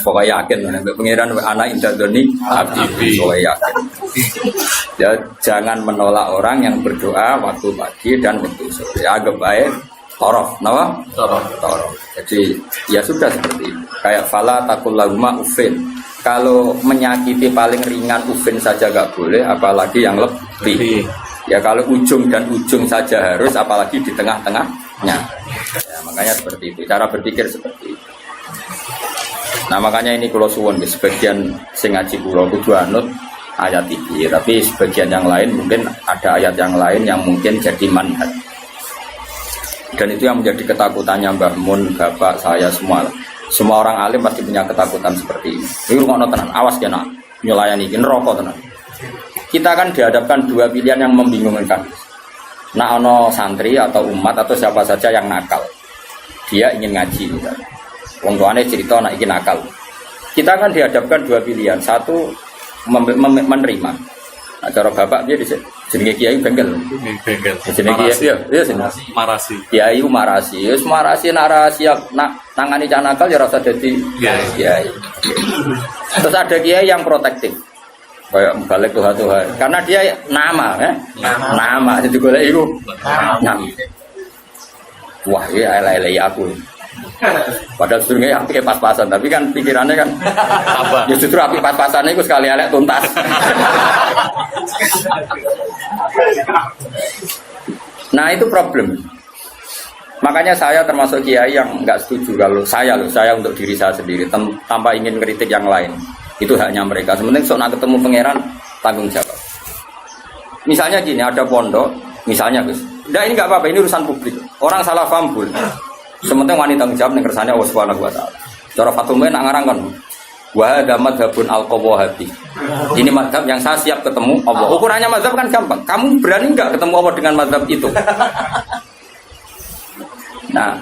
Pokoknya yakin pengiran anak indadoni abdi. Pokoknya yakin. Ya, jangan menolak orang yang berdoa waktu pagi dan waktu sore. Agak baik torof, nama? Torof. Jadi ya sudah seperti itu. Kayak fala takul lahuma ufin. Kalau menyakiti paling ringan ufin saja gak boleh, apalagi yang lebih. Ya kalau ujung dan ujung saja harus, apalagi di tengah-tengahnya. Ya, makanya seperti itu. Cara berpikir seperti itu. Nah makanya ini kalau suwon di sebagian sing ngaji kula kudu anut ayat ini, tapi sebagian yang lain mungkin ada ayat yang lain yang mungkin jadi manhaj. Dan itu yang menjadi ketakutannya Mbah Mun, bapak saya semua. Semua orang alim pasti punya ketakutan seperti ini. Ini rungokno tenan, awas kena nyulayani iki neraka tenan. Kita kan dihadapkan dua pilihan yang membingungkan. Nah ono santri atau umat atau siapa saja yang nakal. Dia ingin ngaji misalnya. Wong tuane cerita nak iki nakal. Kita kan dihadapkan dua pilihan. Satu menerima. Nah, cara bapak dia di jenenge kiai bengkel. Bengkel. Jenenge kiai ya Marasi. kiai marasi. Wis marasi nak rahasia nak nangani cah nakal ya rasa dadi kiai. Terus ada kiai yang protektif. Kayak balik Tuhan. Karena dia nama Nama jadi golek iku. Nama. Wah, ya elek-elek aku. Padahal sebetulnya api pas-pasan, tapi kan pikirannya kan apa? Ya justru api pas-pasannya itu sekali elek tuntas. Nah itu problem. Makanya saya termasuk kiai yang nggak setuju kalau saya untuk diri saya sendiri tanpa ingin kritik yang lain. Itu haknya mereka. Sementing soal ketemu pangeran tanggung jawab. Misalnya gini, ada pondok, misalnya Gus. Nah ini nggak apa-apa, ini urusan publik. Orang salah paham pun. Sementing wanita tanggung jawab ning kersane Allah Subhanahu wa taala. Cara Fatumah nak ngarang kan. Wa hadza madhabun al-qawahabi. Ini madhab yang saya siap ketemu Allah. Ukurannya madhab kan gampang. Kamu berani enggak ketemu Allah dengan madhab itu? Nah,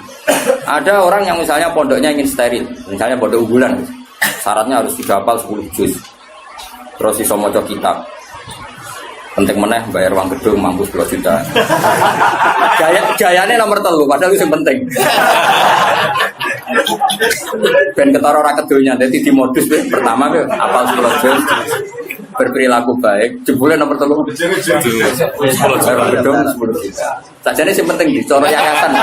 ada orang yang misalnya pondoknya ingin steril, misalnya pondok unggulan. Syaratnya harus dihafal 10 juz. Terus iso maca kitab. Penting meneh bayar uang gedung mampus 2 juta. Gayane nomor 3 padahal itu yang penting. Ben ketara ora kedonya dadi di modus pertama ke apal 10 juz berperilaku baik jebule nomor 3 bayar gedung 10 juta. Sajane sing penting dicoro yayasan.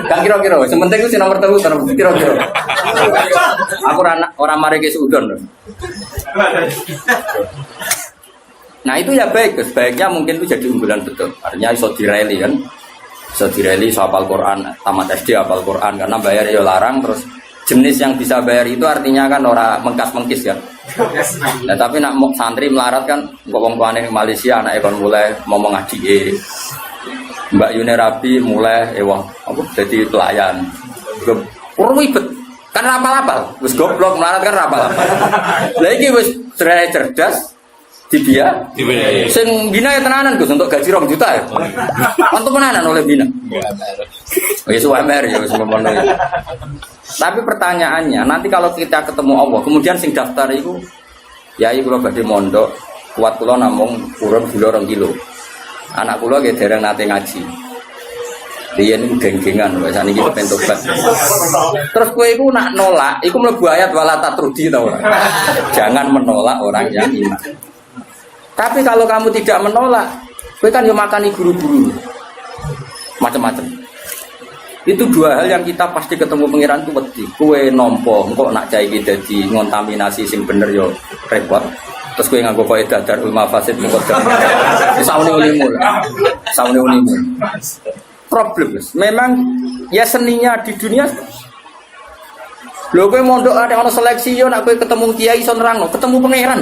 Kan kira-kira sing penting ku sing nomor 3 kira-kira. Aku ora mari ke seudon. Nah itu ya baik, sebaiknya mungkin itu jadi unggulan betul. Artinya iso direli kan, iso direli iso hafal Quran, tamat SD hafal Quran karena bayar ya larang. Terus jenis yang bisa bayar itu artinya kan orang mengkas-mengkis kan. Nah tapi nak santri melarat kan, ngomong tuane di Malaysia anak ekon mulai ngomong ngaji. Mbak Yuni Rabi mulai apa jadi pelayan. Ribet kan rapal-rapal, wis goblok melarat kan rapal-rapal. Lah iki wis cerdas. Dia sing bina ya tenanan Gus untuk gaji 2 juta ya. Untuk tenanan oleh bina. Wis UMR ya wis ngono. Tapi pertanyaannya, nanti kalau kita ketemu Allah, kemudian sing daftar itu yai kula badhe mondok, kuat kula namung urun gula 2 kilo. Anak kula nggih dereng nate ngaji. Riyen geng-gengan wis saniki kepen tobat. Terus kowe iku nak nolak, iku mlebu ayat wala tatrudi ta ora? Jangan menolak orang yang iman. Tapi kalau kamu tidak menolak, kowe kan yo makani guru-guru. Macam-macam. Itu 2 hal yang kita pasti ketemu pangeran itu wedi. Kowe nampa engko nak cah iki dadi ngontaminasi sing bener yo repot. Terus kowe nganggo kaidah darul mafasid muqaddam. Saune ulimu. Problem. Memang ya seninya di dunia. Lho kowe mondok ada ono seleksi yo nak kowe ketemu kiai iso nerangno, ketemu pangeran.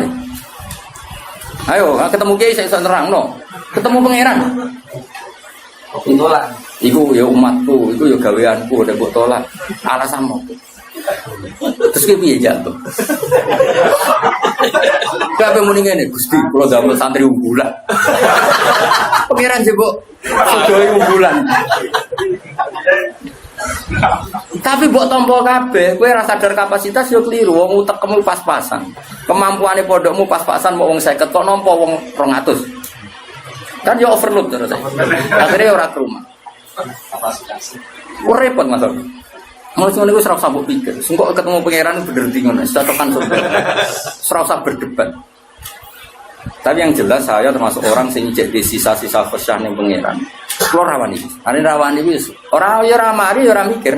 Ayo, ketemu kiai saya iso nerangno. Ketemu pangeran. Kok tolak? Iku ya umatku, iku ya gaweanku, nek mbok tolak alasanmu. Terus ki piye jatuh? Kabeh muni ngene, Gusti, kula damel santri unggulan. Pangeran jebok sedaya unggulan. Tapi mbok tampa kabeh, kowe ora sadar kapasitas yo kliru, wong utekmu pas-pasan. Kemampuane pondokmu pas-pasan mau wong 50 kok nampa wong 200. Kan yo overload terus. Akhirnya ora ke rumah. Kapasitas. Repot Mas. Mau cuma itu serasa mbok pikir. Sengkok ketemu pangeran bener di ngono, cocokan serasa berdebat. Tapi yang jelas saya termasuk orang sing jadi sisa-sisa pesan yang pangeran. Kulo rawani. Ane rawani wis. Ora ya ora mari ya ora mikir.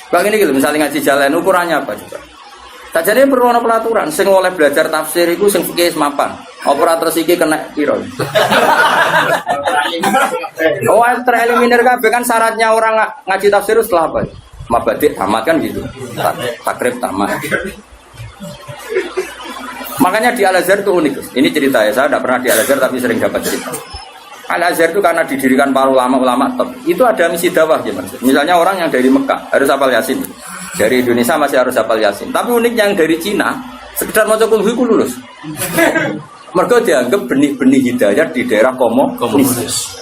Kok ngene iki lho, misalnya ngaji jalan ukurannya apa coba? Sajane perlu ana pelaturan sing oleh belajar tafsir iku sing fikih mapan. Apa ora terus iki kena piro? Oh, tereliminir kabeh kan syaratnya orang ngaji tafsir setelah apa? Mabadik tamat kan gitu. Takrib tamat. Makanya di Al-Azhar itu unik. Ini cerita ya, saya tidak pernah di Al-Azhar tapi sering dapat cerita. Al-Azhar itu karena didirikan para ulama-ulama top. Itu ada misi dakwah gimana? Misalnya orang yang dari Mekah harus hafal Yasin. Dari Indonesia masih harus hafal Yasin. Tapi uniknya yang dari Cina sekedar maca kulhu lulus. Mereka dianggap benih-benih hidayah di daerah komunis.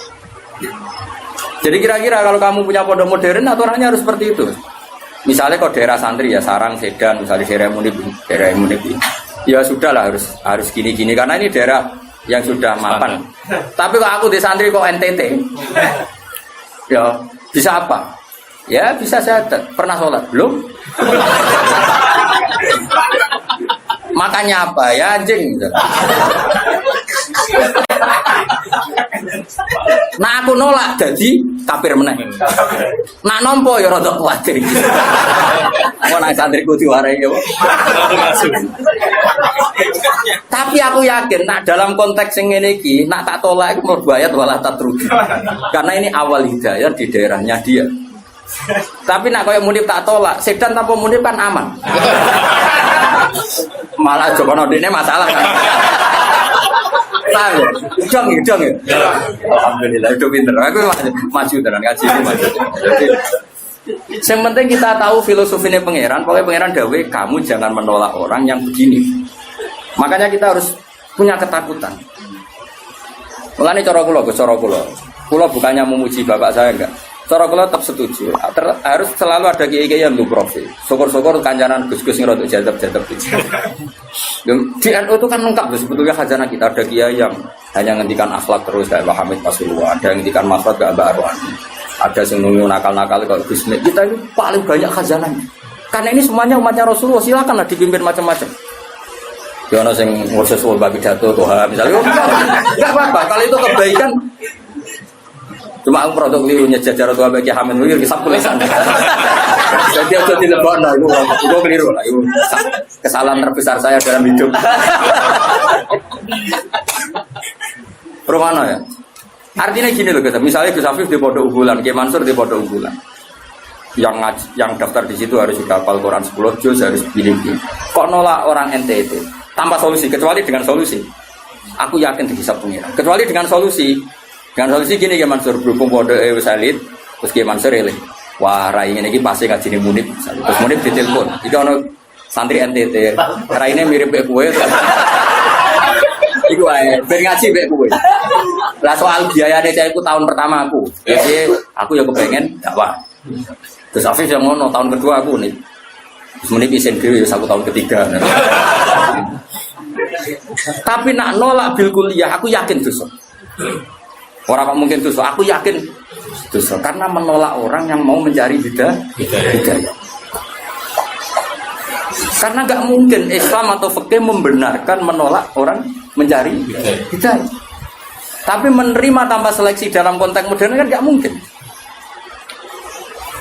Jadi kira-kira kalau kamu punya pondok modern aturannya harus seperti itu. Misalnya kalau daerah santri ya Sarang, Sedan, misalnya daerah Munib. Ya sudahlah harus gini-gini karena ini daerah yang sudah mapan. Tapi kalau aku di santri kok NTT, ya bisa apa? Ya bisa syahadat. Pernah sholat? Belum? Makanya apa? Ya anjing. Nah aku nolak jadi kafir meneh. Nak nompo ya rada kuwatir. Mau nang santriku diwarai ya. Tapi aku yakin nak dalam konteks yang ini iki nak tak tolak iku mlebu ayat wala tatruki. Karena ini awal hidayah di daerahnya dia. Tapi nak koyo Munib tak tolak, Sedan tanpa Munib kan aman. Malah Jokono dene masalah kan. Tahu, udang ya. Alhamdulillah itu pinter. Aku maju tenan ngaji maju. Jadi yang penting kita tahu filosofinya pangeran. Pokoknya pangeran dawe kamu jangan menolak orang yang begini. Makanya kita harus punya ketakutan. Mulane cara kula bukannya memuji bapak saya enggak. Cara kula tetap setuju. Harus selalu ada kiai-kiai yang lu profil. Syukur-syukur kancanan Gus-gus yang rodok jadab-jadab itu. Di NU itu kan lengkap sebetulnya khazanah kita. Ada kiai yang hanya ngendikan akhlak terus kayak Pak Hamid Pasuruan, ada yang ngendikan makhluk kayak Mbak Arwan. Ada yang nunggu nakal-nakal kalau Gus Mit. Kita ini paling banyak khazanahnya. Karena ini semuanya umatnya Rasulullah, silakanlah dipimpin macam-macam. Ya ono sing ngurus wong pidato Tuhan misalnya. Enggak apa-apa, kalau itu kebaikan. Cuma aku produk kelirunya jajar tua bagi Hamid Wir kisah tulisan. Jadi aku dilebon lah, itu keliru lah. Itu kesalahan terbesar saya dalam hidup. Permana ya? Artinya gini loh kita. Misalnya Gus Afif di Pondok Unggulan, Kiai Mansur di Pondok Unggulan. Yang daftar di situ harus sudah hafal Quran 10 juz, harus begini. Kok nolak orang NTT tanpa solusi, kecuali dengan solusi. Aku yakin dihisab pengira. Kecuali dengan solusi. Dengan solusi gini Kiai Mansur berhubung Pondok wis elit, terus Kiai Mansur eling. Wah, rai ini pasti ngajine Munib. Terus Munib ditelepon. Iki ono santri NTT. Rai ini mirip kayak kowe. Iku ae, ben ngaji mek kowe. Lah soal biayane saya tahun pertama aku. Jadi aku ya kepengen dakwah. Terus Afif yang ngono tahun kedua aku nih. Terus Munib isin dhewe ya tahun ketiga. Tapi nak nolak bil kuliah aku yakin dosa. Orang mungkin dosa, aku yakin dosa karena menolak orang yang mau mencari hidayah. Karena nggak mungkin Islam atau fikih membenarkan menolak orang mencari hidayah. Tapi menerima tanpa seleksi dalam konteks modern kan nggak mungkin.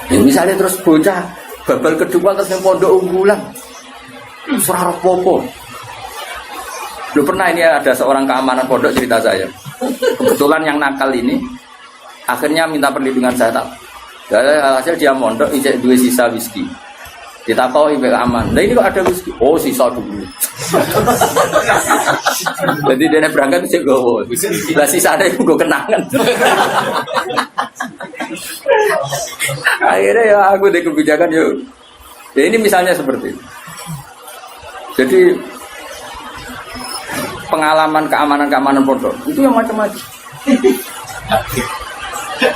Ya, misalnya terus bocah babal kedua terus yang Pondok Unggulan, surah popo. Lu pernah ini ada seorang keamanan pondok cerita saya. Kebetulan yang nakal ini akhirnya minta perlindungan saya tak. Hasil dia mondok ijek dua sisa whisky. Ditakoi ibu aman. Nah ini kok ada whisky? Oh sisa dulu. Jadi dia berangkat cek gowo. Lah sisa ada gue kenangan. Akhirnya ya aku deh kebijakan yuk. Ya ini misalnya seperti itu. Jadi pengalaman keamanan pondok itu yang macam-macam.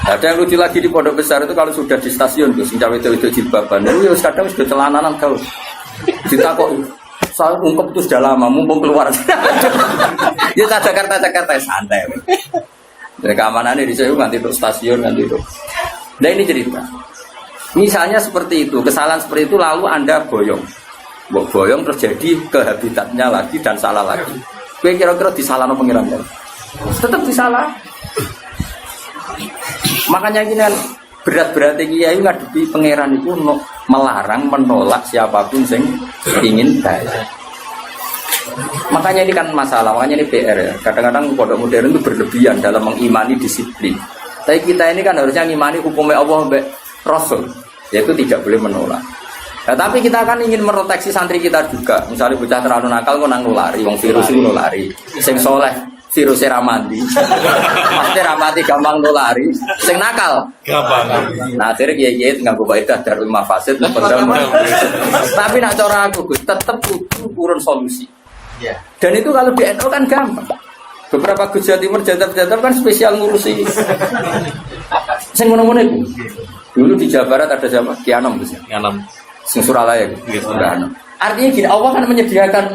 Ada yang lucu lagi di pondok besar itu kalau sudah di stasiun tuh sing cawe itu jilbaban itu ya kadang sudah celananan kau ditakok soal ungkep itu sudah lama mumpung keluar. Ya Jakarta santai. Dari keamanannya di saya nanti untuk stasiun nanti itu. Nah ini cerita. Misalnya seperti itu, kesalahan seperti itu lalu Anda boyong. Boyong terjadi ke habitatnya lagi dan salah lagi. Kowe kira-kira disalahno pengiran kok? Tetap disalah. Makanya gini kan berat-berat kiai ngadepi pangeran itu melarang menolak siapapun yang ingin bayar. Makanya ini kan masalah, makanya ini PR ya. Kadang-kadang pondok modern itu berlebihan dalam mengimani disiplin. Tapi kita ini kan harusnya mengimani hukumnya Allah sampai Rasul, yaitu tidak boleh menolak. Nah, tapi kita kan ingin meroteksi santri kita juga. Misalnya bocah terlalu nakal kok nang nulari, wong virus itu nulari. Sing soleh virusnya ramadi. Pasti ramadi gampang nulari. Sing nakal gampang. Nah, akhirnya kiai nganggo faedah darul mafasid tapi nak cara aku tetap kudu urun solusi. Dan itu kalau di NU kan gampang. Beberapa Gus Jawa Timur jatah-jatah kan spesial ngurusi. Sing ngono-ngono itu. Dulu di Jawa Barat ada siapa? Kianom Gus. Kianom. Sing Suralaya gitu. Artinya gini, Allah kan menyediakan.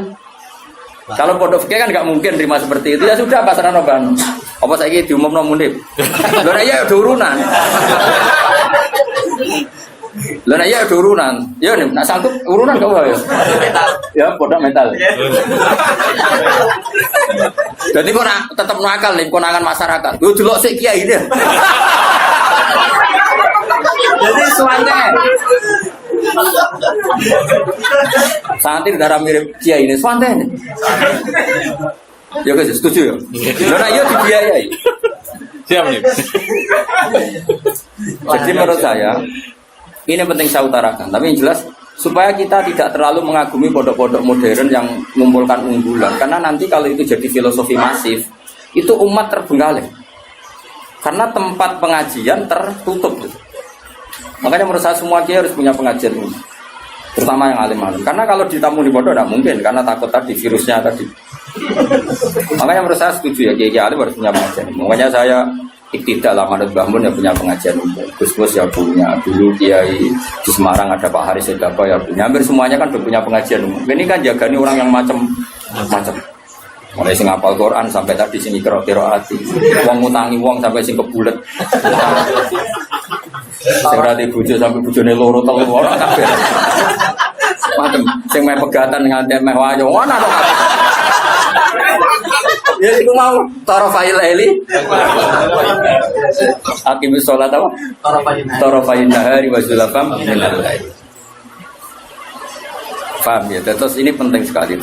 Kalau pondok fikih kan nggak mungkin terima seperti itu. Ya sudah pasrah noban. Apa saiki diumumno munib. Lho ya urunan. Lho ya urunan. Ya nek sanggup urunan kau ya. Ya pondok mental. Jadi kok tetap nakal nih konangan masyarakat. Yo delok sik kiai ini. Jadi suanya santri darah mirip kiai ini suante. Ya guys setuju ya. Karena iya dibiayai. Siap nih. Jadi menurut saya ini penting saya utarakan. Tapi yang jelas supaya kita tidak terlalu mengagumi pondok-pondok modern yang mengumpulkan unggulan. Karena nanti kalau itu jadi filosofi masif, itu umat terbengkalai. Karena tempat pengajian tertutup. Makanya menurut saya semua kiai harus punya pengajian ini, terutama yang alim-alim. Karena kalau ditamu di pondok tidak mungkin, karena takut tadi virusnya tadi. Makanya menurut saya setuju ya kiai alim harus punya pengajian. Makanya saya tidak lama Manut Mbah Mun ya punya pengajian umum. Gus-gus ya punya. Dulu kiai di Semarang ada Pak Haris Sedapa ya punya. Hampir semuanya kan udah punya pengajian umum. Ini kan jagani orang yang macam-macam. Mulai sing hafal Quran sampai tadi sini kira-kira hati. Wong ngutangi wong sampai sing kebulet. Sing rati bojo sampai bojone loro telu ora kabeh. Macem sing meh pegatan nganti meh wayo ana to. Ya iku mau tarafail eli. Aqimis sholat apa? Tarafain nahari wa zulafam minal lail. Paham ya? Terus ini penting sekali.